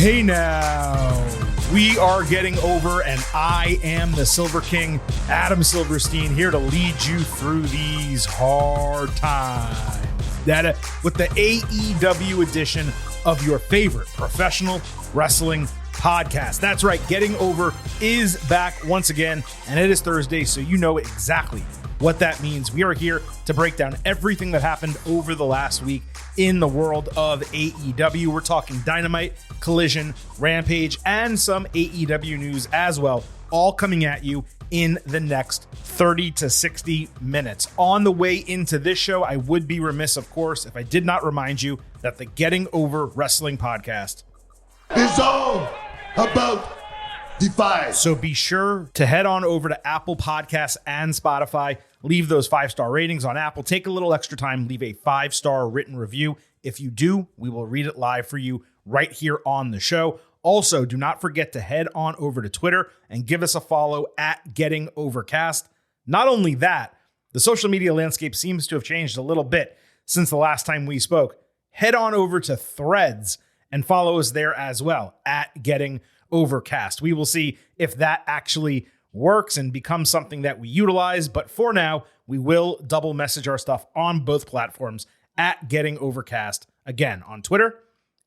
Hey now, we are getting over, and I am the Silver King, Adam Silverstein, here to lead you through these hard times. With the AEW edition of your favorite professional wrestling podcast. That's right, Getting Over is back once again, and it is Thursday, so you know exactly what that means. We are here to break down everything that happened over the last week in the world of AEW. We're talking Dynamite, Collision, Rampage, and some AEW news as well, all coming at you in the next 30 to 60 minutes. On the way into this show, I would be remiss, of course, if I did not remind you that the Getting Over Wrestling podcast is all about Defy. So be sure to head on over to Apple Podcasts and Spotify. Leave those 5-star ratings on Apple. Take a little extra time. Leave a 5-star written review. If you do, we will read it live for you right here on the show. Also, do not forget to head on over to Twitter and give us a follow at Getting Overcast. Not only that, the social media landscape seems to have changed a little bit since the last time we spoke. Head on over to Threads and follow us there as well at Getting Overcast. We will see if that actually works and becomes something that we utilize. But for now, we will double message our stuff on both platforms at Getting Overcast. Again, on Twitter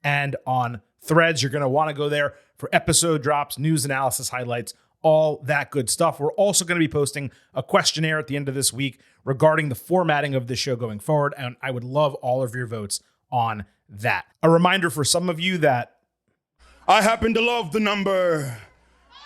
and on Threads. You're going to want to go there for episode drops, news analysis highlights, all that good stuff. We're also going to be posting a questionnaire at the end of this week regarding the formatting of the show going forward. And I would love all of your votes on that. A reminder for some of you that I happen to love the number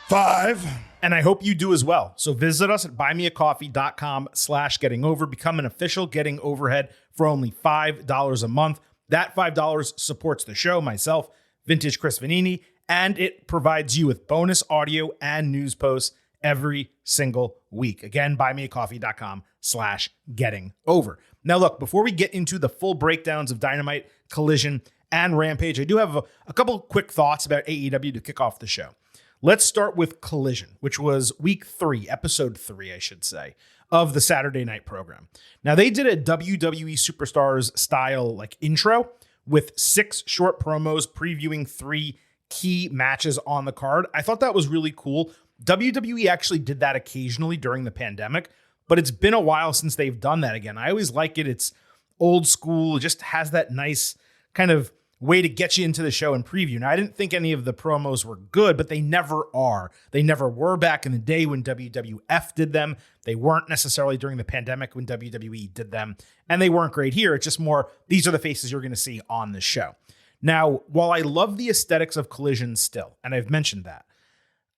5. And I hope you do as well. So visit us at buymeacoffee.com/gettingover. Become an official Getting Overhead for only $5 a month. That $5 supports the show, myself, Vintage Chris Vanini, and it provides you with bonus audio and news posts every single week. Again, buymeacoffee.com/gettingover. Now look, before we get into the full breakdowns of Dynamite, Collision, and Rampage, I do have a couple quick thoughts about AEW to kick off the show. Let's start with Collision, which was week 3, episode 3, I should say, of the Saturday night program. Now, they did a WWE Superstars style intro with 6 short promos previewing 3 key matches on the card. I thought that was really cool. WWE actually did that occasionally during the pandemic, but it's been a while since they've done that again. I always like it. It's old school. It just has that nice kind of way to get you into the show and preview. Now, I didn't think any of the promos were good, but they never are. They never were back in the day when WWF did them. They weren't necessarily during the pandemic when WWE did them, and they weren't great here. It's just more, these are the faces you're going to see on the show. Now, while I love the aesthetics of Collision still, and I've mentioned that,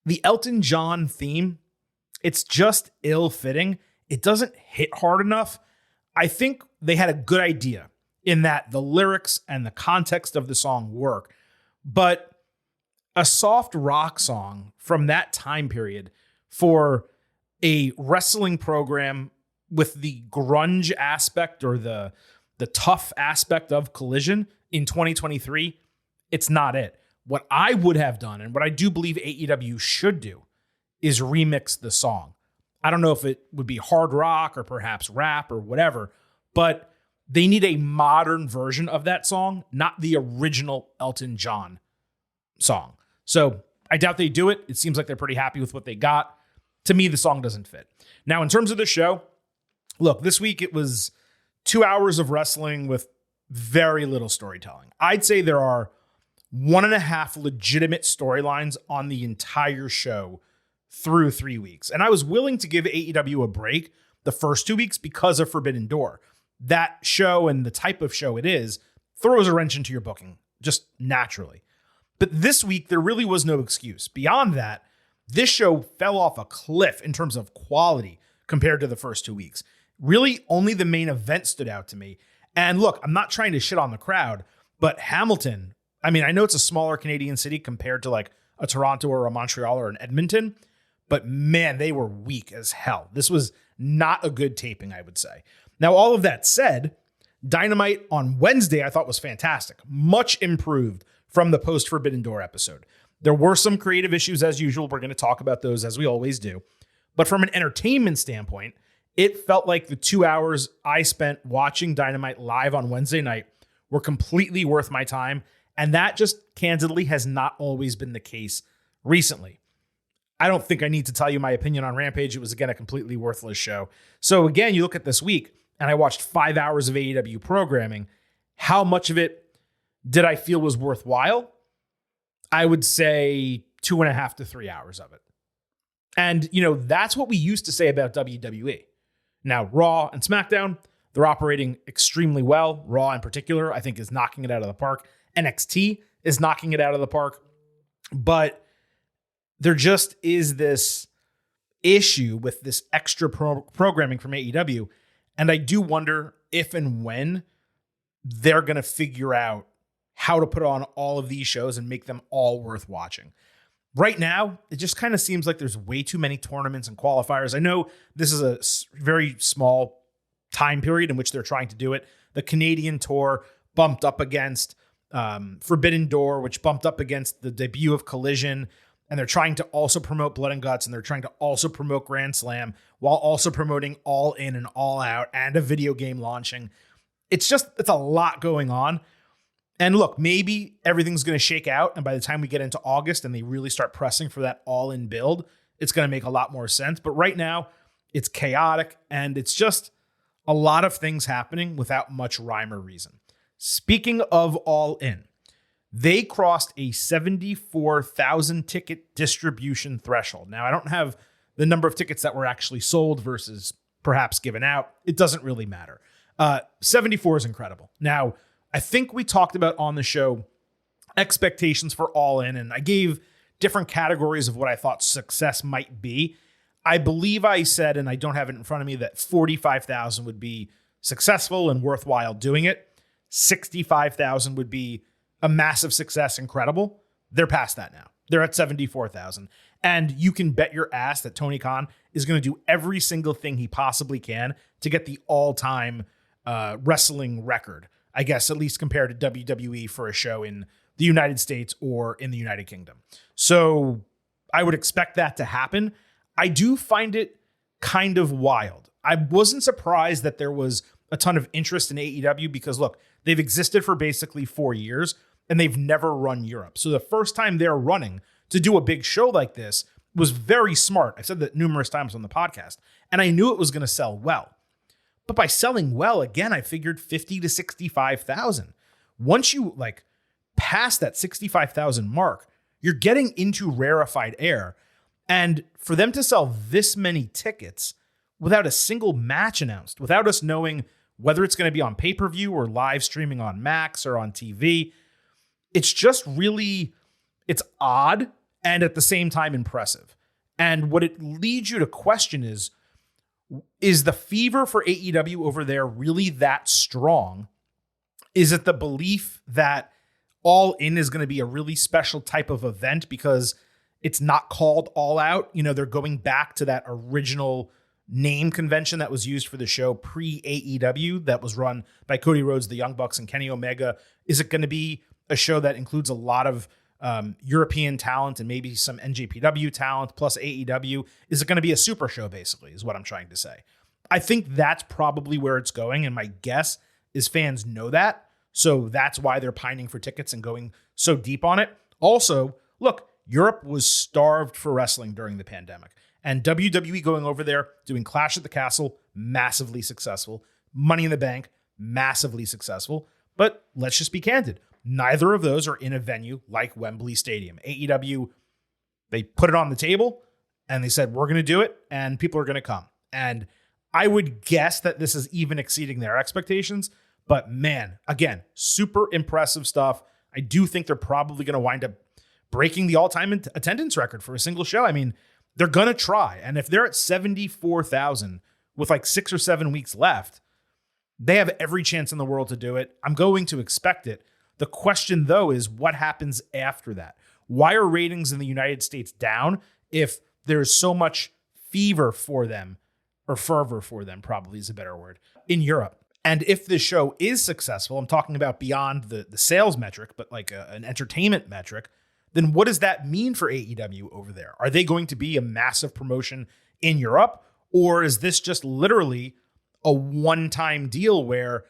the Elton John theme, it's just ill-fitting. It doesn't hit hard enough. I think they had a good idea in that the lyrics and the context of the song work. But a soft rock song from that time period for a wrestling program with the grunge aspect or the tough aspect of Collision in 2023, it's not it. What I would have done, and what I do believe AEW should do, is remix the song. I don't know if it would be hard rock or perhaps rap or whatever, but they need a modern version of that song, not the original Elton John song. So I doubt they do it. It seems like they're pretty happy with what they got. To me, the song doesn't fit. Now, in terms of the show, look, this week it was 2 hours of wrestling with very little storytelling. I'd say there are 1.5 legitimate storylines on the entire show through 3 weeks. And I was willing to give AEW a break the first 2 weeks because of Forbidden Door. That show and the type of show it is throws a wrench into your booking, just naturally. But this week, there really was no excuse. Beyond that, this show fell off a cliff in terms of quality compared to the first 2 weeks. Really, only the main event stood out to me. And look, I'm not trying to shit on the crowd, but Hamilton, I mean, I know it's a smaller Canadian city compared to like a Toronto or a Montreal or an Edmonton, but man, they were weak as hell. This was not a good taping, I would say. Now, all of that said, Dynamite on Wednesday I thought was fantastic. Much improved from the post-Forbidden Door episode. There were some creative issues as usual. We're going to talk about those as we always do. But from an entertainment standpoint, it felt like the 2 hours I spent watching Dynamite live on Wednesday night were completely worth my time. And that just candidly has not always been the case recently. I don't think I need to tell you my opinion on Rampage. It was, again, a completely worthless show. So again, you look at this week, and I watched 5 hours of AEW programming. How much of it did I feel was worthwhile? I would say 2.5 to 3 hours of it. And, that's what we used to say about WWE. Now, Raw and SmackDown, they're operating extremely well. Raw in particular, I think, is knocking it out of the park. NXT is knocking it out of the park. But there just is this issue with this extra programming from AEW. And I do wonder if and when they're going to figure out how to put on all of these shows and make them all worth watching. Right now, it just kind of seems like there's way too many tournaments and qualifiers. I know this is a very small time period in which they're trying to do it. The Canadian tour bumped up against Forbidden Door, which bumped up against the debut of Collision. And they're trying to also promote Blood and Guts, and they're trying to also promote Grand Slam while also promoting All In and All Out and a video game launching. It's a lot going on. And look, maybe everything's going to shake out. And by the time we get into August and they really start pressing for that all in build, it's going to make a lot more sense. But right now it's chaotic and it's just a lot of things happening without much rhyme or reason. Speaking of all in, they crossed a 74,000 ticket distribution threshold. Now, I don't have the number of tickets that were actually sold versus perhaps given out. It doesn't really matter. 74 is incredible. Now, I think we talked about on the show expectations for All In, and I gave different categories of what I thought success might be. I believe I said, and I don't have it in front of me, that 45,000 would be successful and worthwhile doing it. 65,000 would be a massive success, incredible. They're past that now. They're at 74,000. And you can bet your ass that Tony Khan is going to do every single thing he possibly can to get the all-time wrestling record, I guess, at least compared to WWE for a show in the United States or in the United Kingdom. So I would expect that to happen. I do find it kind of wild. I wasn't surprised that there was a ton of interest in AEW because, look, they've existed for basically 4 years and they've never run Europe. So the first time they're running to do a big show like this was very smart. I've said that numerous times on the podcast, and I knew it was going to sell well. But by selling well, again, I figured 50 to 65,000. Once you pass that 65,000 mark, you're getting into rarefied air. And for them to sell this many tickets without a single match announced, without us knowing whether it's going to be on pay-per-view or live streaming on Max or on TV, it's just really, it's odd and at the same time impressive. And what it leads you to question is the fever for AEW over there really that strong? Is it the belief that All In is going to be a really special type of event because it's not called All Out? They're going back to that original name convention that was used for the show pre-AEW that was run by Cody Rhodes, the Young Bucks, and Kenny Omega. Is it going to be a show that includes a lot of European talent and maybe some NJPW talent plus AEW? Is it going to be a super show, basically, is what I'm trying to say. I think that's probably where it's going, and my guess is fans know that, so that's why they're pining for tickets and going so deep on it. Also, look, Europe was starved for wrestling during the pandemic, and WWE going over there, doing Clash at the Castle, massively successful. Money in the Bank, massively successful. But let's just be candid. Neither of those are in a venue like Wembley Stadium. AEW, they put it on the table and they said, we're going to do it and people are going to come. And I would guess that this is even exceeding their expectations. But man, again, super impressive stuff. I do think they're probably going to wind up breaking the all-time attendance record for a single show. I mean, they're going to try. And if they're at 74,000 with 6 or 7 weeks left, they have every chance in the world to do it. I'm going to expect it. The question, though, is what happens after that? Why are ratings in the United States down if there's so much fever for them, or fervor for them, probably is a better word, in Europe? And if this show is successful, I'm talking about beyond the sales metric, but an entertainment metric, then what does that mean for AEW over there? Are they going to be a massive promotion in Europe? Or is this just literally a one-time deal where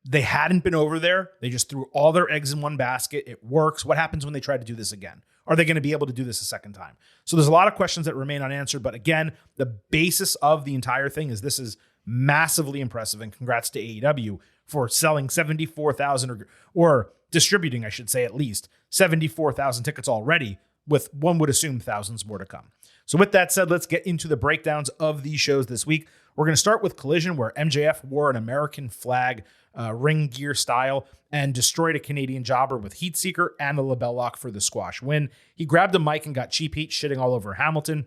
They hadn't been over there. They just threw all their eggs in one basket. It works. What happens when they try to do this again? Are they going to be able to do this a second time? So there's a lot of questions that remain unanswered. But again, the basis of the entire thing is this is massively impressive. And congrats to AEW for selling 74,000 or distributing, I should say, at least 74,000 tickets already, with one would assume thousands more to come. So with that said, let's get into the breakdowns of these shows this week. We're going to start with Collision, where MJF wore an American flag ring gear style and destroyed a Canadian jobber with Heat Seeker and the label lock for the squash win. He grabbed a mic and got cheap heat shitting all over Hamilton,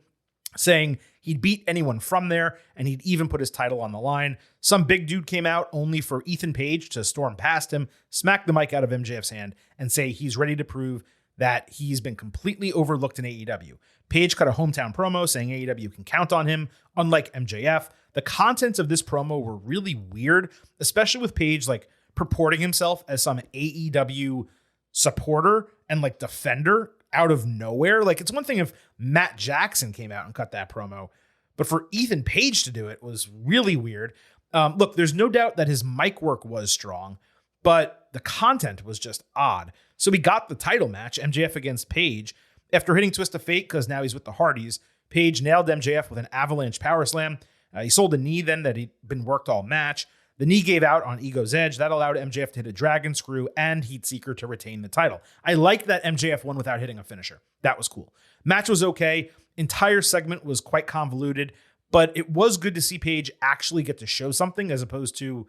saying he'd beat anyone from there and he'd even put his title on the line. Some big dude came out only for Ethan Page to storm past him, smack the mic out of MJF's hand, and say he's ready to prove that he's been completely overlooked in AEW. Page cut a hometown promo saying AEW can count on him, unlike MJF. The contents of this promo were really weird, especially with Page like purporting himself as some AEW supporter and like defender out of nowhere. Like, it's one thing if Matt Jackson came out and cut that promo, but for Ethan Page to do it was really weird. Look, there's no doubt that his mic work was strong, but the content was just odd. So we got the title match, MJF against Page. After hitting Twist of Fate, because now he's with the Hardys, Page nailed MJF with an avalanche power slam. He sold a knee then that he'd been worked all match. The knee gave out on Ego's Edge. That allowed MJF to hit a Dragon Screw and Heat Seeker to retain the title. I like that MJF won without hitting a finisher. That was cool. Match was okay. Entire segment was quite convoluted, but it was good to see Page actually get to show something as opposed to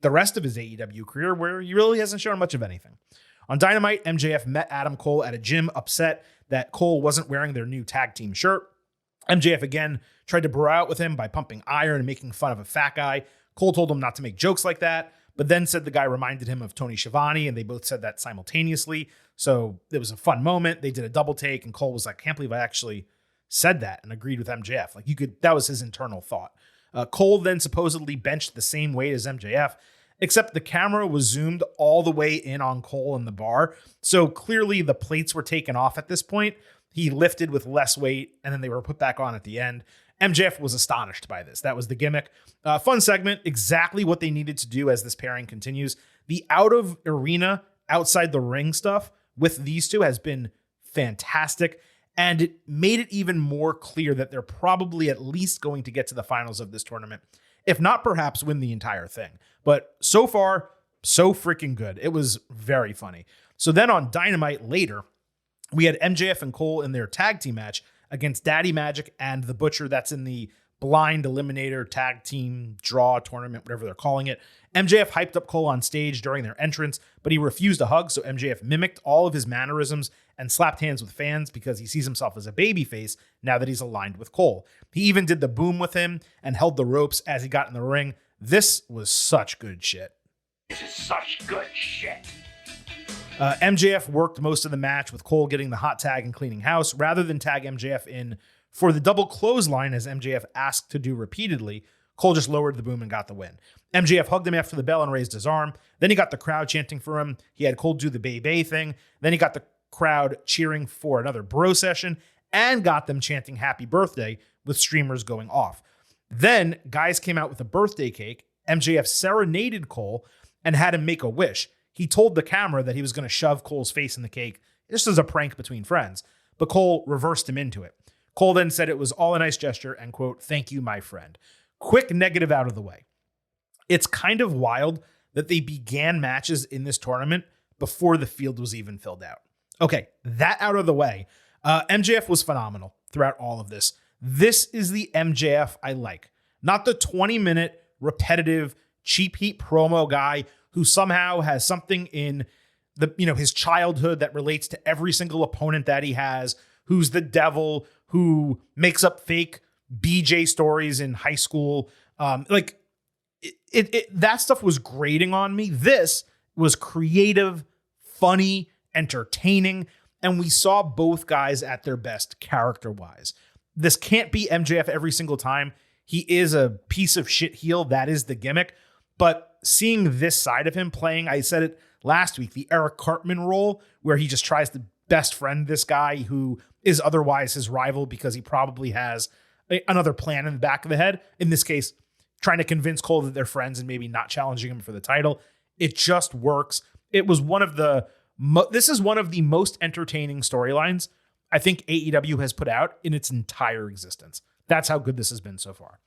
the rest of his AEW career where he really hasn't shown much of anything. On Dynamite, MJF met Adam Cole at a gym, upset that Cole wasn't wearing their new tag team shirt. MJF again tried to bro out with him by pumping iron and making fun of a fat guy. Cole told him not to make jokes like that, but then said the guy reminded him of Tony Schiavone, and they both said that simultaneously. So it was a fun moment. They did a double take, and Cole was like, "Can't believe I actually said that," and agreed with MJF. Like, that was his internal thought. Cole then supposedly benched the same weight as MJF, except the camera was zoomed all the way in on Cole in the bar. So clearly the plates were taken off at this point. He lifted with less weight, and then they were put back on at the end. MJF was astonished by this. That was the gimmick. Fun segment, exactly what they needed to do as this pairing continues. The out of arena, outside the ring stuff with these two has been fantastic, and it made it even more clear that they're probably at least going to get to the finals of this tournament, if not perhaps win the entire thing. But so far, so freaking good. It was very funny. So then on Dynamite later, we had MJF and Cole in their tag team match against Daddy Magic and The Butcher. That's in the Blind Eliminator Tag Team Draw Tournament, whatever they're calling it. MJF hyped up Cole on stage during their entrance, but he refused a hug, so MJF mimicked all of his mannerisms and slapped hands with fans because he sees himself as a babyface now that he's aligned with Cole. He even did the boom with him and held the ropes as he got in the ring. This was such good shit. This is such good shit. MJF worked most of the match with Cole getting the hot tag and cleaning house rather than tag MJF in for the double clothesline as MJF asked to do repeatedly. Cole just lowered the boom and got the win. MJF hugged him after the bell and raised his arm. Then he got the crowd chanting for him. He had Cole do the Bay Bay thing. Then he got the crowd cheering for another bro session and got them chanting happy birthday with streamers going off. Then guys came out with a birthday cake. MJF serenaded Cole and had him make a wish. He told the camera that he was going to shove Cole's face in the cake just as a prank between friends, but Cole reversed him into it. Cole then said it was all a nice gesture and, quote, "Thank you, my friend." Quick negative out of the way. It's kind of wild that they began matches in this tournament before the field was even filled out. Okay, that out of the way. MJF was phenomenal throughout all of this. This is the MJF I like, not the 20-minute repetitive cheap heat promo guy who somehow has something in his childhood that relates to every single opponent that he has, who's the devil, who makes up fake BJ stories in high school. That stuff was grating on me. This was creative, funny, entertaining, and we saw both guys at their best character-wise. This can't be MJF every single time. He is a piece of shit heel. That is the gimmick. But seeing this side of him playing, I said it last week, the Eric Cartman role, where he just tries to best friend this guy who is otherwise his rival because he probably has another plan in the back of the head. In this case, trying to convince Cole that they're friends and maybe not challenging him for the title. It just works. It was this is one of the most entertaining storylines I think AEW has put out in its entire existence. That's how good this has been so far.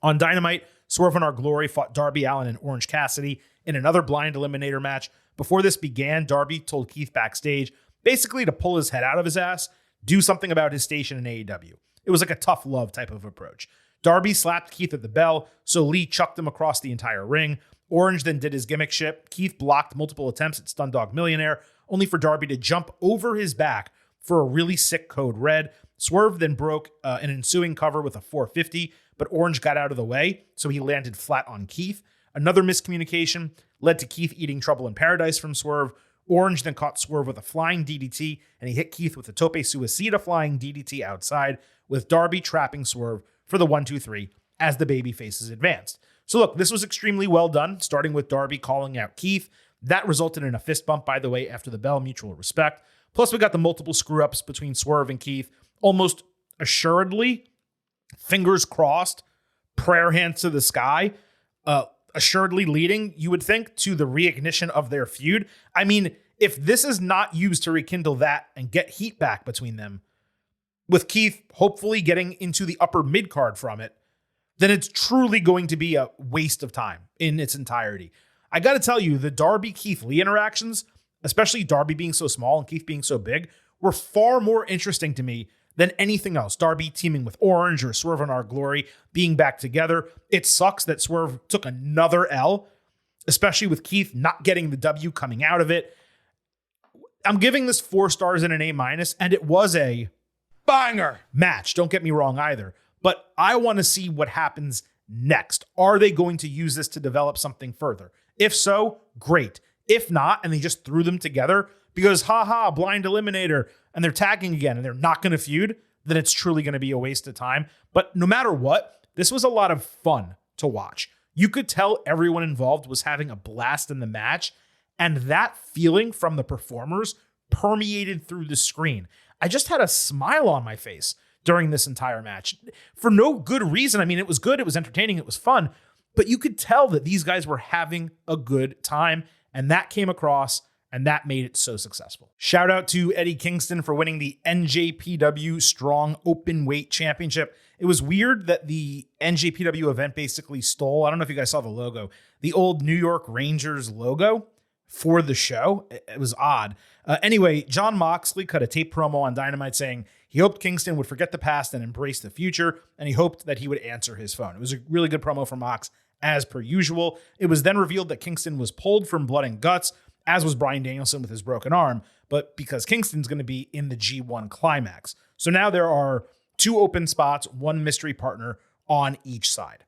On Dynamite, Swerve in Our Glory fought Darby Allin and Orange Cassidy in another blind eliminator match. Before this began, Darby told Keith backstage basically to pull his head out of his ass, do something about his station in AEW. It was like a tough love type of approach. Darby slapped Keith at the bell, so Lee chucked him across the entire ring. Orange then did his gimmick shit. Keith blocked multiple attempts at Stun Dog Millionaire, only for Darby to jump over his back for a really sick code red. Swerve then broke an ensuing cover with a 450, but Orange got out of the way, so he landed flat on Keith. Another miscommunication led to Keith eating Trouble in Paradise from Swerve. Orange then caught Swerve with a flying DDT, and he hit Keith with a Tope Suicida flying DDT outside, with Darby trapping Swerve for the 1-2-3 as the baby faces advanced. So look, this was extremely well done, starting with Darby calling out Keith. That resulted in a fist bump, by the way, after the bell, mutual respect. Plus, we got the multiple screw-ups between Swerve and Keith, almost assuredly, fingers crossed, prayer hands to the sky, assuredly leading, you would think, to the reignition of their feud. I mean, if this is not used to rekindle that and get heat back between them, with Keith hopefully getting into the upper mid-card from it, then it's truly going to be a waste of time in its entirety. I got to tell you, the Darby-Keith-Lee interactions, especially Darby being so small and Keith being so big, were far more interesting to me than anything else. Darby teaming with Orange or Swerve in Our Glory being back together. It sucks that Swerve took another L, especially with Keith not getting the W coming out of it. I'm giving this 4 stars and an A-, and it was a banger match. Don't get me wrong either. But I want to see what happens next. Are they going to use this to develop something further? If so, great. If not, and they just threw them together because, blind eliminator, and they're tagging again and they're not going to feud, then it's truly going to be a waste of time. But no matter what, this was a lot of fun to watch. You could tell everyone involved was having a blast in the match, and that feeling from the performers permeated through the screen. I just had a smile on my face during this entire match for no good reason. I mean, it was good, it was entertaining, it was fun, but you could tell that these guys were having a good time, and that came across, and that made it so successful. Shout out to Eddie Kingston for winning the NJPW Strong Openweight Championship. It was weird that the NJPW event basically stole, I don't know if you guys saw the logo, the old New York Rangers logo for the show. It was odd. Anyway, Jon Moxley cut a tape promo on Dynamite saying he hoped Kingston would forget the past and embrace the future, and he hoped that he would answer his phone. It was a really good promo from Mox, as per usual. It was then revealed that Kingston was pulled from Blood and Guts, as was Bryan Danielson with his broken arm, but because Kingston's going to be in the G1 Climax. So now there are 2 open spots, 1 mystery partner on each side.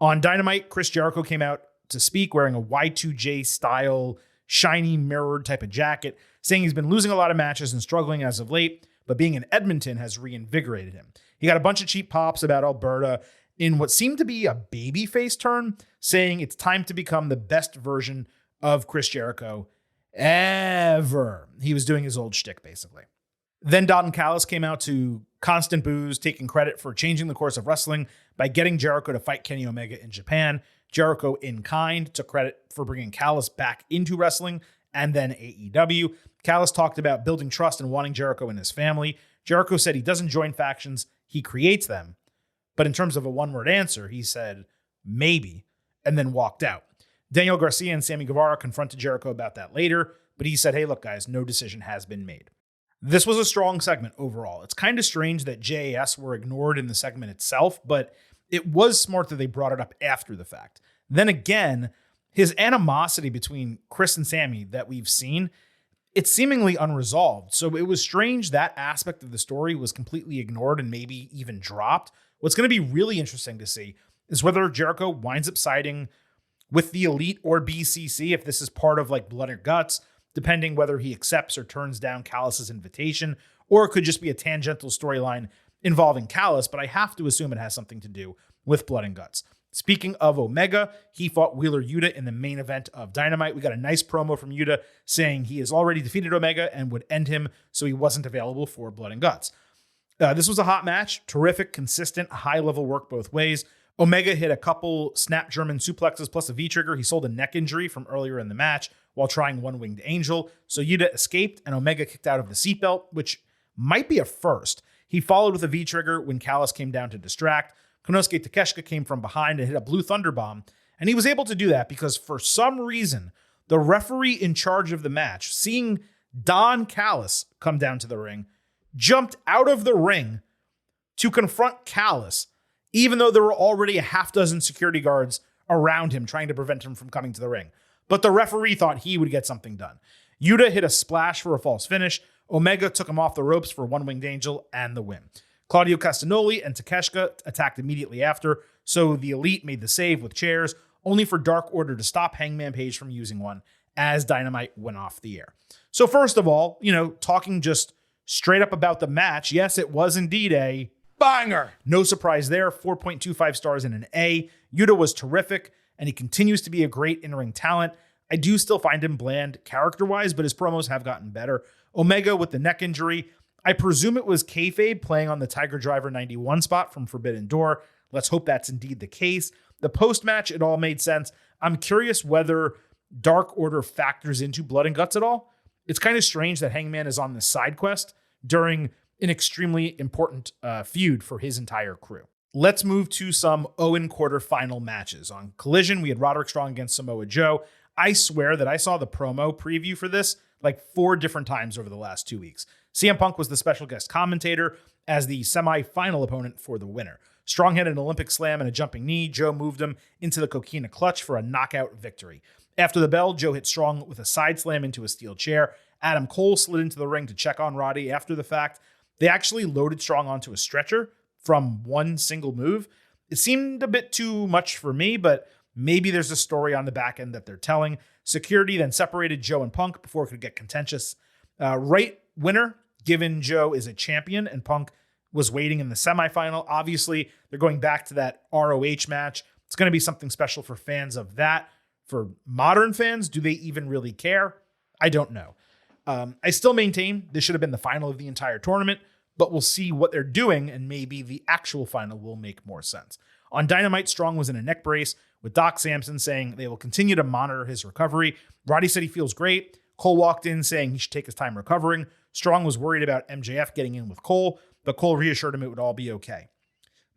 On Dynamite, Chris Jericho came out to speak wearing a Y2J style, shiny mirrored type of jacket, saying he's been losing a lot of matches and struggling as of late, but being in Edmonton has reinvigorated him. He got a bunch of cheap pops about Alberta in what seemed to be a babyface turn, saying it's time to become the best version of Chris Jericho ever. He was doing his old shtick, basically. Then Don Callis came out to constant boos, taking credit for changing the course of wrestling by getting Jericho to fight Kenny Omega in Japan. Jericho, in kind, took credit for bringing Callis back into wrestling and then AEW. Callis talked about building trust and wanting Jericho in his family. Jericho said he doesn't join factions, he creates them. But in terms of a one-word answer, he said, maybe, and then walked out. Daniel Garcia and Sammy Guevara confronted Jericho about that later, but he said, hey, look, guys, no decision has been made. This was a strong segment overall. It's kind of strange that JAS were ignored in the segment itself, but it was smart that they brought it up after the fact. Then again, his animosity between Chris and Sammy that we've seen, it's seemingly unresolved. So it was strange that aspect of the story was completely ignored and maybe even dropped. What's going to be really interesting to see is whether Jericho winds up siding with the Elite or BCC, if this is part of like Blood or Guts, depending whether he accepts or turns down Callis's invitation, or it could just be a tangential storyline involving Callis, but I have to assume it has something to do with Blood and Guts. Speaking of Omega, he fought Wheeler Yuta in the main event of Dynamite. We got a nice promo from Yuta saying he has already defeated Omega and would end him, so he wasn't available for Blood and Guts. This was a hot match, terrific, consistent, high-level work both ways. Omega hit a couple snap German suplexes plus a V-trigger. He sold a neck injury from earlier in the match while trying one-winged angel. So Yuta escaped and Omega kicked out of the seatbelt, which might be a first. He followed with a V-trigger when Callis came down to distract. Konosuke Takeshita came from behind and hit a blue thunder bomb. And he was able to do that because for some reason, the referee in charge of the match, seeing Don Callis come down to the ring, jumped out of the ring to confront Callis, even though there were already a half dozen security guards around him trying to prevent him from coming to the ring. But the referee thought he would get something done. Yuta hit a splash for a false finish. Omega took him off the ropes for one-winged angel and the win. Claudio Castagnoli and Takeshita attacked immediately after, so the Elite made the save with chairs, only for Dark Order to stop Hangman Page from using one as Dynamite went off the air. So first of all, talking just straight up about the match, yes, it was indeed a banger. No surprise there, 4.25 stars and an A. Yuta was terrific, and he continues to be a great in-ring talent. I do still find him bland character-wise, but his promos have gotten better. Omega with the neck injury. I presume it was kayfabe playing on the Tiger Driver 91 spot from Forbidden Door. Let's hope that's indeed the case. The post-match, it all made sense. I'm curious whether Dark Order factors into Blood and Guts at all. It's kind of strange that Hangman is on this side quest during an extremely important feud for his entire crew. Let's move to some Owen quarterfinal matches. On Collision, we had Roderick Strong against Samoa Joe. I swear that I saw the promo preview for this like 4 different times over the last 2 weeks. CM Punk was the special guest commentator as the semi-final opponent for the winner. Strong had an Olympic slam and a jumping knee. Joe moved him into the coquina clutch for a knockout victory. After the bell, Joe hit Strong with a side slam into a steel chair. Adam Cole slid into the ring to check on Roddy after the fact. They actually loaded Strong onto a stretcher from one single move. It seemed a bit too much for me, but maybe there's a story on the back end that they're telling. Security then separated Joe and Punk before it could get contentious. Right winner, given Joe is a champion and Punk was waiting in the semifinal. Obviously, they're going back to that ROH match. It's going to be something special for fans of that. For modern fans, do they even really care? I don't know. I still maintain this should have been the final of the entire tournament, but we'll see what they're doing, and maybe the actual final will make more sense. On Dynamite, Strong was in a neck brace, with Doc Samson saying they will continue to monitor his recovery. Roddy said he feels great. Cole walked in saying he should take his time recovering. Strong was worried about MJF getting in with Cole, but Cole reassured him it would all be okay.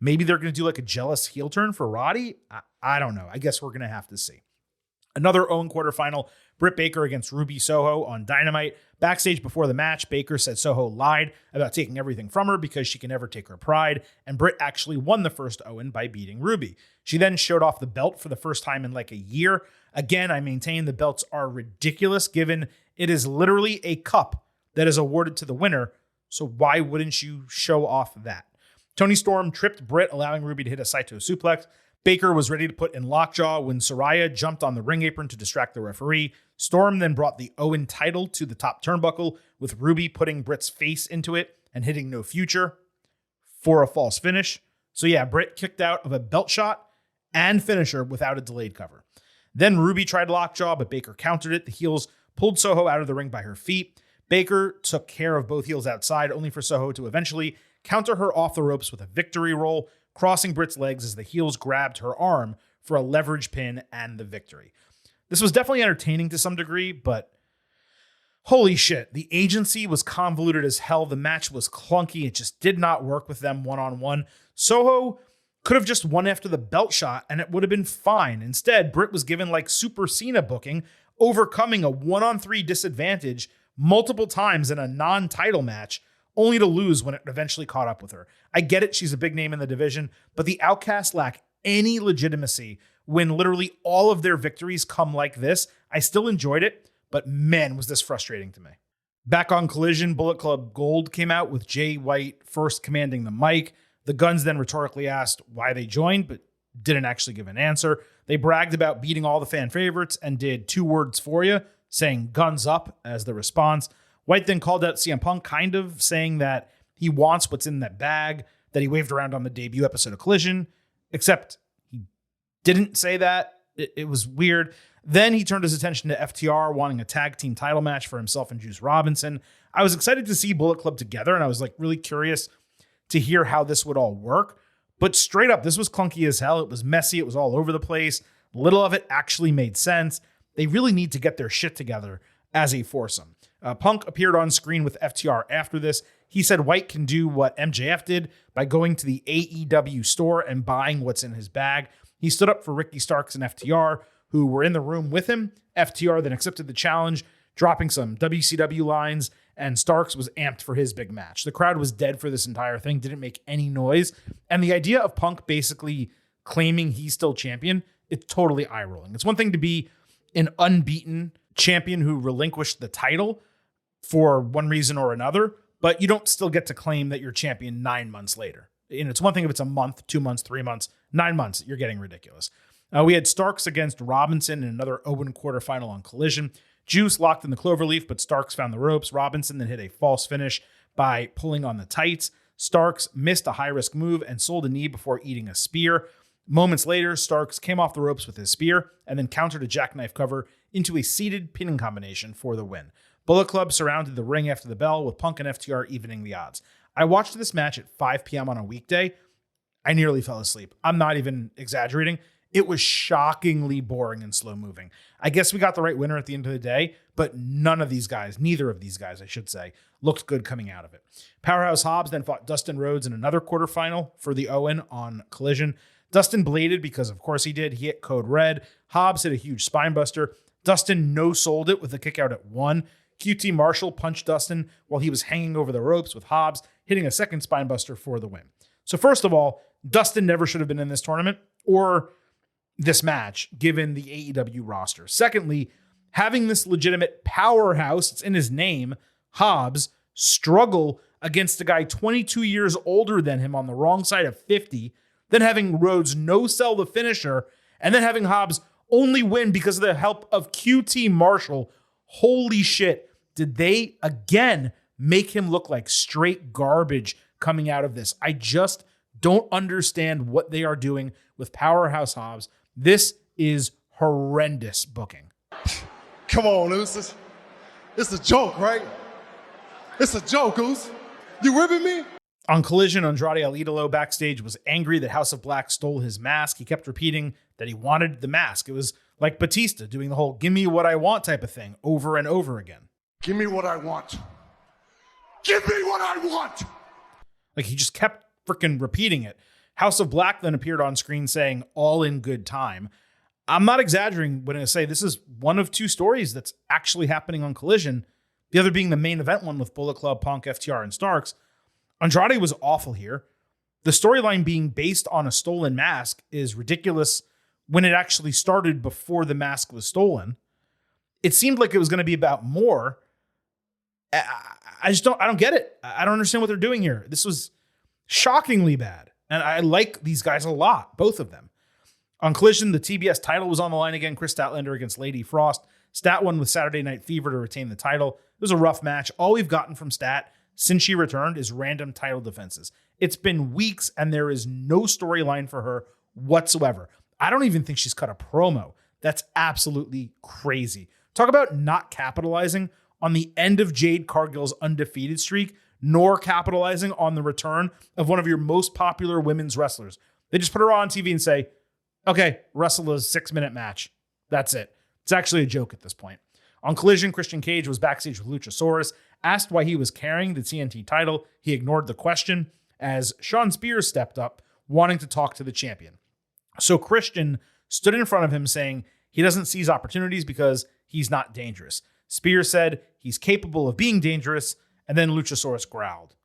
Maybe they're going to do like a jealous heel turn for Roddy? I don't know. I guess we're going to have to see. Another Owen quarterfinal, Britt Baker against Ruby Soho on Dynamite. Backstage before the match, Baker said Soho lied about taking everything from her because she can never take her pride, and Britt actually won the first Owen by beating Ruby. She then showed off the belt for the first time in like a year. Again, I maintain the belts are ridiculous given it is literally a cup that is awarded to the winner, so why wouldn't you show off that? Toni Storm tripped Britt, allowing Ruby to hit a Saito suplex. Baker was ready to put in lockjaw when Saraya jumped on the ring apron to distract the referee. Storm then brought the Owen title to the top turnbuckle, with Ruby putting Britt's face into it and hitting No Future for a false finish. So yeah, Britt kicked out of a belt shot and finisher without a delayed cover. Then Ruby tried lockjaw, but Baker countered it. The heels pulled Soho out of the ring by her feet. Baker took care of both heels outside, only for Soho to eventually counter her off the ropes with a victory roll, crossing Britt's legs as the heels grabbed her arm for a leverage pin and the victory. This was definitely entertaining to some degree, but holy shit, the agency was convoluted as hell. The match was clunky. It just did not work with them one-on-one. Soho could have just won after the belt shot and it would have been fine. Instead, Britt was given like Super Cena booking, overcoming a 1-on-3 disadvantage multiple times in a non-title match, only to lose when it eventually caught up with her. I get it, she's a big name in the division, but the Outcasts lack any legitimacy when literally all of their victories come like this. I still enjoyed it, but man, was this frustrating to me. Back on Collision, Bullet Club Gold came out with Jay White first commanding the mic. The Guns then rhetorically asked why they joined, but didn't actually give an answer. They bragged about beating all the fan favorites and did 2 words for you, saying guns up as the response. White then called out CM Punk, kind of saying that he wants what's in that bag that he waved around on the debut episode of Collision, except he didn't say that. It was weird. Then he turned his attention to FTR wanting a tag team title match for himself and Juice Robinson. I was excited to see Bullet Club together, and I was like really curious to hear how this would all work. But straight up, this was clunky as hell. It was messy. It was all over the place. Little of it actually made sense. They really need to get their shit together as a foursome. Punk appeared on screen with FTR after this. He said White can do what MJF did by going to the AEW store and buying what's in his bag. He stood up for Ricky Starks and FTR, who were in the room with him. FTR then accepted the challenge, dropping some WCW lines, and Starks was amped for his big match. The crowd was dead for this entire thing, didn't make any noise. And the idea of Punk basically claiming he's still champion, it's totally eye-rolling. It's one thing to be an unbeaten champion who relinquished the title for one reason or another, but you don't still get to claim that you're champion 9 months later. And it's one thing if it's a month, 2 months, 3 months, 9 months, you're getting ridiculous. We had Starks against Robinson in another Owen quarterfinal on Collision. Juice locked in the cloverleaf, but Starks found the ropes. Robinson then hit a false finish by pulling on the tights. Starks missed a high-risk move and sold a knee before eating a spear. Moments later, Starks came off the ropes with his spear and then countered a jackknife cover into a seated pinning combination for the win. Bullet Club surrounded the ring after the bell, with Punk and FTR evening the odds. I watched this match at 5 p.m. on a weekday. I nearly fell asleep. I'm not even exaggerating. It was shockingly boring and slow moving. I guess we got the right winner at the end of the day, but neither of these guys, I should say, looked good coming out of it. Powerhouse Hobbs then fought Dustin Rhodes in another quarterfinal for the Owen on Collision. Dustin bladed because, of course, he did. He hit Code Red. Hobbs hit a huge spinebuster. Dustin no-sold it with a kick out at 1. QT Marshall punched Dustin while he was hanging over the ropes, with Hobbs hitting a second spinebuster for the win. So first of all, Dustin never should have been in this tournament or this match, given the AEW roster. Secondly, having this legitimate powerhouse, it's in his name, Hobbs, struggle against a guy 22 years older than him on the wrong side of 50, then having Rhodes no-sell the finisher, and then having Hobbs only win because of the help of QT Marshall. Holy shit, did they again make him look like straight garbage coming out of this? I just don't understand what they are doing with Powerhouse Hobbs. This is horrendous booking. Come on, Oos. It's a joke, right? It's a joke, Oos. You ribbing me? On Collision, Andrade El Idolo backstage was angry that House of Black stole his mask. He kept repeating that he wanted the mask. It was like Batista doing the whole "give me what I want" type of thing over and over again. Give me what I want. Give me what I want. Like, he just kept freaking repeating it. House of Black then appeared on screen saying, "all in good time." I'm not exaggerating when I say this is one of two stories that's actually happening on Collision, the other being the main event one with Bullet Club, Punk, FTR, and Starks. Andrade was awful here. The storyline being based on a stolen mask is ridiculous when it actually started before the mask was stolen. It seemed like it was going to be about more. I don't get it. I don't understand what they're doing here. This was shockingly bad. And I like these guys a lot, both of them. On Collision, the TBS title was on the line again. Chris Statlander against Lady Frost. Stat won with Saturday Night Fever to retain the title. It was a rough match. All we've gotten from Stat since she returned is random title defenses. It's been weeks and there is no storyline for her whatsoever. I don't even think she's cut a promo. That's absolutely crazy. Talk about not capitalizing on the end of Jade Cargill's undefeated streak, nor capitalizing on the return of one of your most popular women's wrestlers. They just put her on TV and say, okay, wrestle a 6-minute match. That's it. It's actually a joke at this point. On Collision, Christian Cage was backstage with Luchasaurus. Asked why he was carrying the TNT title, he ignored the question as Sean Spears stepped up, wanting to talk to the champion. So Christian stood in front of him saying he doesn't seize opportunities because he's not dangerous. Spears said he's capable of being dangerous, and then Luchasaurus growled.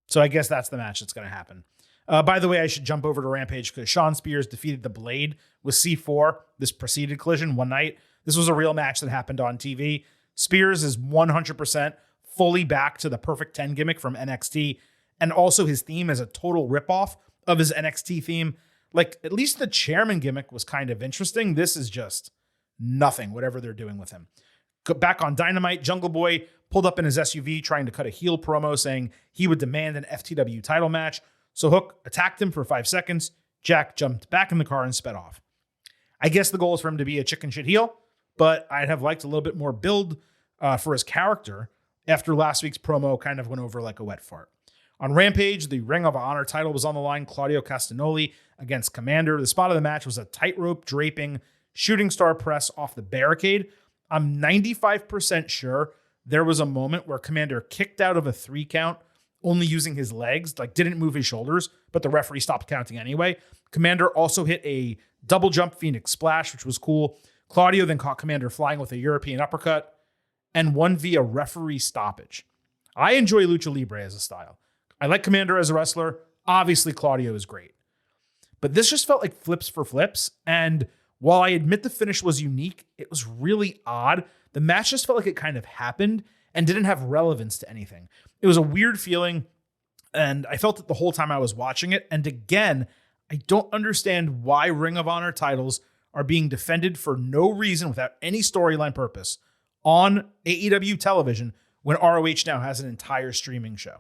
So I guess that's the match that's going to happen. By the way, I should jump over to Rampage because Sean Spears defeated The Blade with C4. This preceded Collision one night. This was a real match that happened on TV. Spears is 100% fully back to the Perfect 10 gimmick from NXT, and also his theme is a total ripoff of his NXT theme. Like, at least the chairman gimmick was kind of interesting. This is just nothing, whatever they're doing with him. Back on Dynamite, Jungle Boy pulled up in his SUV trying to cut a heel promo saying he would demand an FTW title match. So Hook attacked him for 5 seconds. Jack jumped back in the car and sped off. I guess the goal is for him to be a chicken shit heel, but I'd have liked a little bit more build for his character after last week's promo kind of went over like a wet fart. On Rampage, the Ring of Honor title was on the line. Claudio Castagnoli against Commander. The spot of the match was a tightrope draping shooting star press off the barricade. I'm 95% sure there was a moment where Commander kicked out of a 3 count, only using his legs, like didn't move his shoulders, but the referee stopped counting anyway. Commander also hit a double jump Phoenix splash, which was cool. Claudio then caught Commander flying with a European uppercut and won via referee stoppage. I enjoy Lucha Libre as a style. I like Commander as a wrestler. Obviously, Claudio is great. But this just felt like flips for flips. And while I admit the finish was unique, it was really odd. The match just felt like it kind of happened and didn't have relevance to anything. It was a weird feeling, and I felt it the whole time I was watching it. And again, I don't understand why Ring of Honor titles are being defended for no reason without any storyline purpose on AEW television when ROH now has an entire streaming show.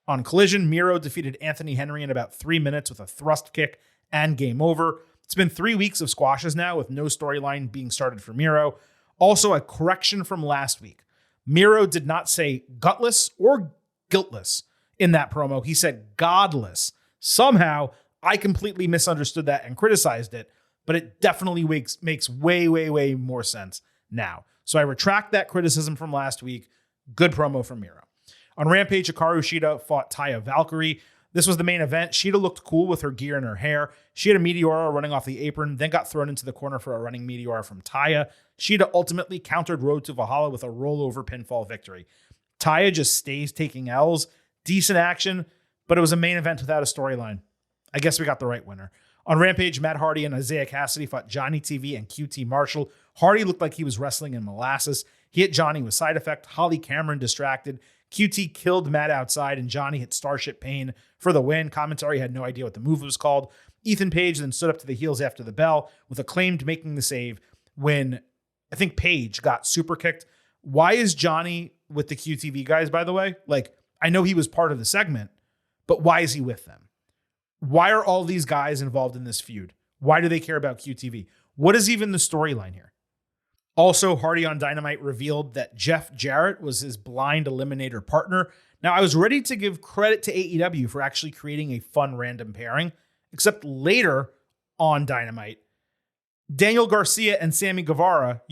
On Collision, Miro defeated Anthony Henry in about 3 minutes with a thrust kick and game over. It's been 3 weeks of squashes now with no storyline being started for Miro. Also, a correction from last week. Miro did not say gutless or guiltless in that promo. He said godless. Somehow, I completely misunderstood that and criticized it, but it definitely makes way more sense now. So I retract that criticism from last week. Good promo from Miro. On Rampage, Hikaru Shida fought Taya Valkyrie. This was the main event. Shida looked cool with her gear and her hair. She had a Meteora running off the apron, then got thrown into the corner for a running Meteora from Taya. Shida ultimately countered Road to Valhalla with a rollover pinfall victory. Taya just stays taking L's. Decent action, but it was a main event without a storyline. I guess we got the right winner. On Rampage, Matt Hardy and Isaiah Cassidy fought Johnny TV and QT Marshall. Hardy looked like he was wrestling in molasses. He hit Johnny with side effect. Holly Cameron distracted. QT killed Matt outside, and Johnny hit Starship Pain for the win. Commentary had no idea what the move was called. Ethan Page then stood up to the heels after the bell, with Acclaimed making the save when I think Page got super kicked. Why is Johnny with the QTV guys, by the way? Like, I know he was part of the segment, but why is he with them? Why are all these guys involved in this feud? Why do they care about QTV? What is even the storyline here? Also, Hardy on Dynamite revealed that Jeff Jarrett was his blind eliminator partner. Now, I was ready to give credit to AEW for actually creating a fun random pairing, except later on Dynamite, Daniel Garcia and Sammy Guevara,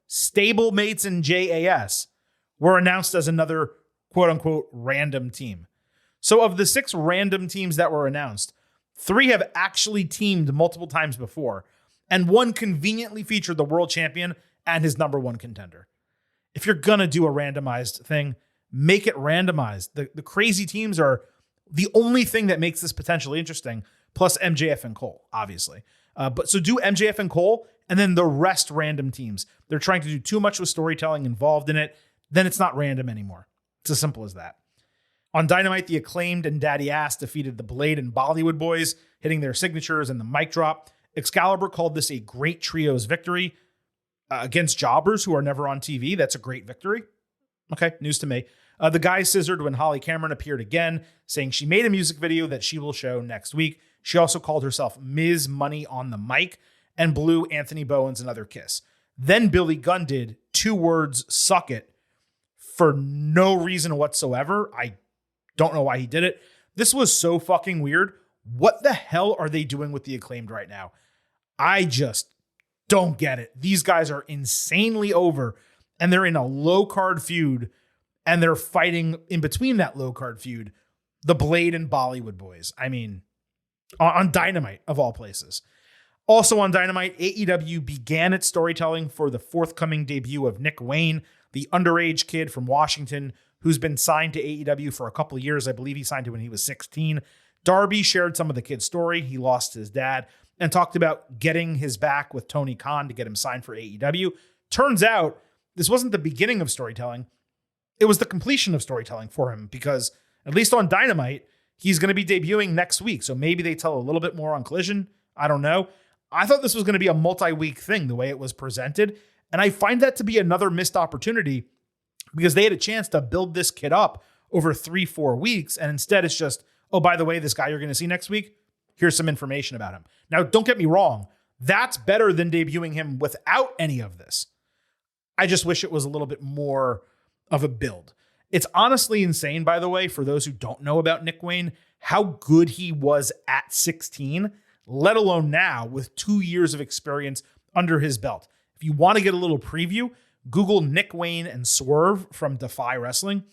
stablemates in JAS, were announced as another quote-unquote random team. So of the 6 random teams that were announced, 3 have actually teamed multiple times before, and 1 conveniently featured the world champion and his number 1 contender. If you're going to do a randomized thing, make it randomized. The crazy teams are the only thing that makes this potentially interesting, plus MJF and Cole, obviously. But so do MJF and Cole, and then the rest random teams. They're trying to do too much with storytelling involved in it, then it's not random anymore. It's as simple as that. On Dynamite, the Acclaimed and Daddy Ass defeated the Blade and Bollywood Boys, hitting their signatures and the mic drop. Excalibur called this a great trios victory against jobbers who are never on TV. That's a great victory. Okay, news to me. The guys scissored when Holly Cameron appeared again, saying she made a music video that she will show next week. She also called herself Ms. Money on the mic and blew Anthony Bowens another kiss. Then Billy Gunn did 2 words, suck it, for no reason whatsoever. I don't know why he did it. This was so fucking weird. What the hell are they doing with the Acclaimed right now? I just don't get it. These guys are insanely over, and they're in a low card feud, and they're fighting in between that low card feud, the Blade and Bollywood Boys. I mean, on Dynamite of all places. Also on Dynamite, AEW began its storytelling for the forthcoming debut of Nick Wayne, the underage kid from Washington who's been signed to AEW for a couple of years. I believe he signed it when he was 16. Darby shared some of the kid's story. He lost his dad and talked about getting his back with Tony Khan to get him signed for AEW. Turns out this wasn't the beginning of storytelling. It was the completion of storytelling for him, because at least on Dynamite, he's going to be debuting next week. So maybe they tell a little bit more on Collision. I don't know. I thought this was going to be a multi-week thing the way it was presented. And I find that to be another missed opportunity, because they had a chance to build this kid up over 3-4 weeks. And instead it's just, oh, by the way, this guy you're going to see next week, here's some information about him. Now, don't get me wrong. That's better than debuting him without any of this. I just wish it was a little bit more of a build. It's honestly insane, by the way, for those who don't know about Nick Wayne, how good he was at 16, let alone now with 2 years of experience under his belt. If you want to get a little preview, Google Nick Wayne and Swerve from Defy Wrestling.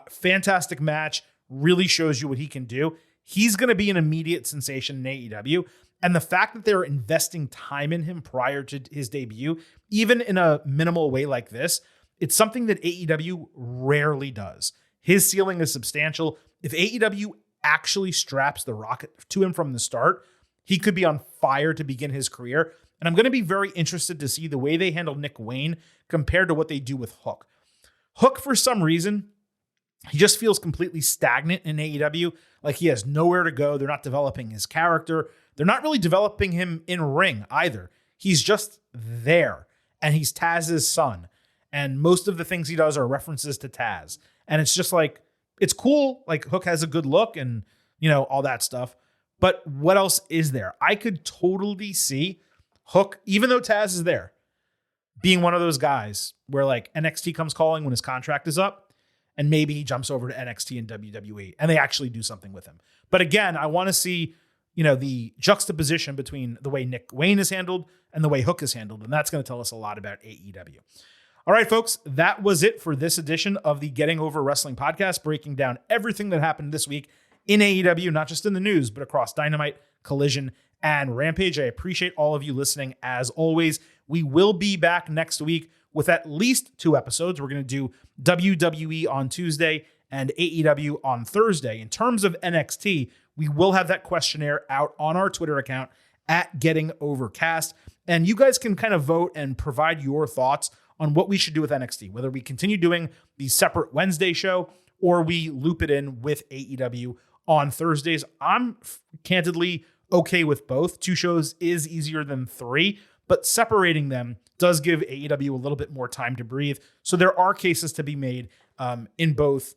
Fantastic match, really shows you what he can do. He's going to be an immediate sensation in AEW. And the fact that they're investing time in him prior to his debut, even in a minimal way like this, it's something that AEW rarely does. His ceiling is substantial. If AEW actually straps the rocket to him from the start, he could be on fire to begin his career. And I'm going to be very interested to see the way they handle Nick Wayne compared to what they do with Hook. Hook, for some reason, he just feels completely stagnant in AEW. Like he has nowhere to go. They're not developing his character. They're not really developing him in ring either. He's just there. And he's Taz's son. And most of the things he does are references to Taz. And it's just like, it's cool. Like Hook has a good look and, all that stuff. But what else is there? I could totally see Hook, even though Taz is there, being one of those guys where like NXT comes calling when his contract is up. And maybe he jumps over to NXT and WWE and they actually do something with him. But again, I want to see, the juxtaposition between the way Nick Wayne is handled and the way Hook is handled. And that's going to tell us a lot about AEW. All right, folks, that was it for this edition of the Getting Over Wrestling podcast, breaking down everything that happened this week in AEW, not just in the news, but across Dynamite, Collision, and Rampage. I appreciate all of you listening. As always, we will be back next week with at least 2 episodes. We're going to do WWE on Tuesday and AEW on Thursday. In terms of NXT, we will have that questionnaire out on our Twitter account at Getting Overcast. And you guys can kind of vote and provide your thoughts on what we should do with NXT, whether we continue doing the separate Wednesday show or we loop it in with AEW on Thursdays. I'm candidly okay with both. 2 shows is easier than 3, but separating them does give AEW a little bit more time to breathe. So there are cases to be made in both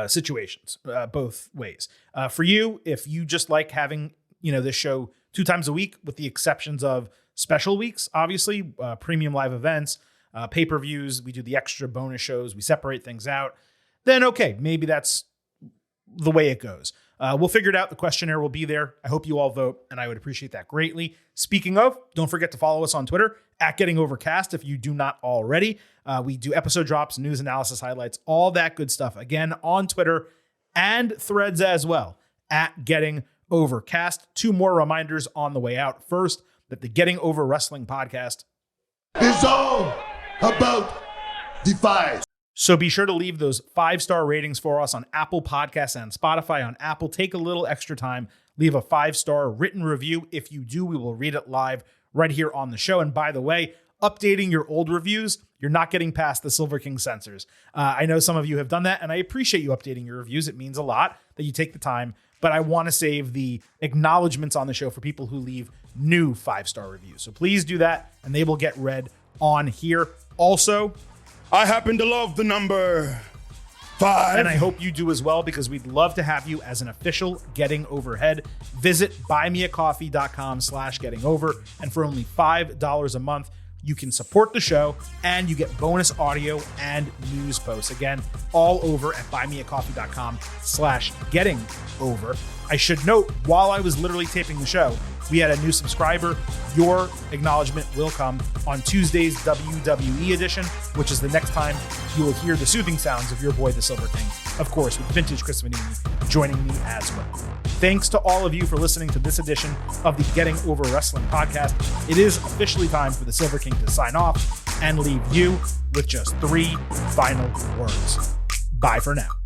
situations, both ways. For you, if you just like having, this show 2 times a week, with the exceptions of special weeks, obviously, premium live events, pay-per-views, we do the extra bonus shows, we separate things out, then okay, maybe that's the way it goes. We'll figure it out. The questionnaire will be there. I hope you all vote, and I would appreciate that greatly. Speaking of, don't forget to follow us on Twitter at Getting Overcast if you do not already. We do episode drops, news analysis highlights, all that good stuff. Again, on Twitter and Threads as well at Getting Overcast. 2 more reminders on the way out. First, that the Getting Over Wrestling podcast It's all about Defy. So be sure to leave those 5-star ratings for us on Apple Podcasts and Spotify. On Apple, take a little extra time, leave a 5-star written review. If you do, we will read it live right here on the show. And by the way, updating your old reviews, you're not getting past the Silver King censors. I know some of you have done that, and I appreciate you updating your reviews. It means a lot that you take the time, but I want to save the acknowledgments on the show for people who leave new 5-star reviews. So please do that, and they will get read on here. Also, I happen to love the number 5. And I hope you do as well, because we'd love to have you as an official Getting Overhead. Visit buymeacoffee.com/gettingover. And for only $5 a month, you can support the show and you get bonus audio and news posts. Again, all over at buymeacoffee.com/gettingover. I should note, while I was literally taping the show, we had a new subscriber. Your acknowledgement will come on Tuesday's WWE edition, which is the next time you will hear the soothing sounds of your boy, the Silver King. Of course, with vintage Chris Vanini joining me as well. Thanks to all of you for listening to this edition of the Getting Over Wrestling podcast. It is officially time for the Silver King to sign off and leave you with just 3 final words. Bye for now.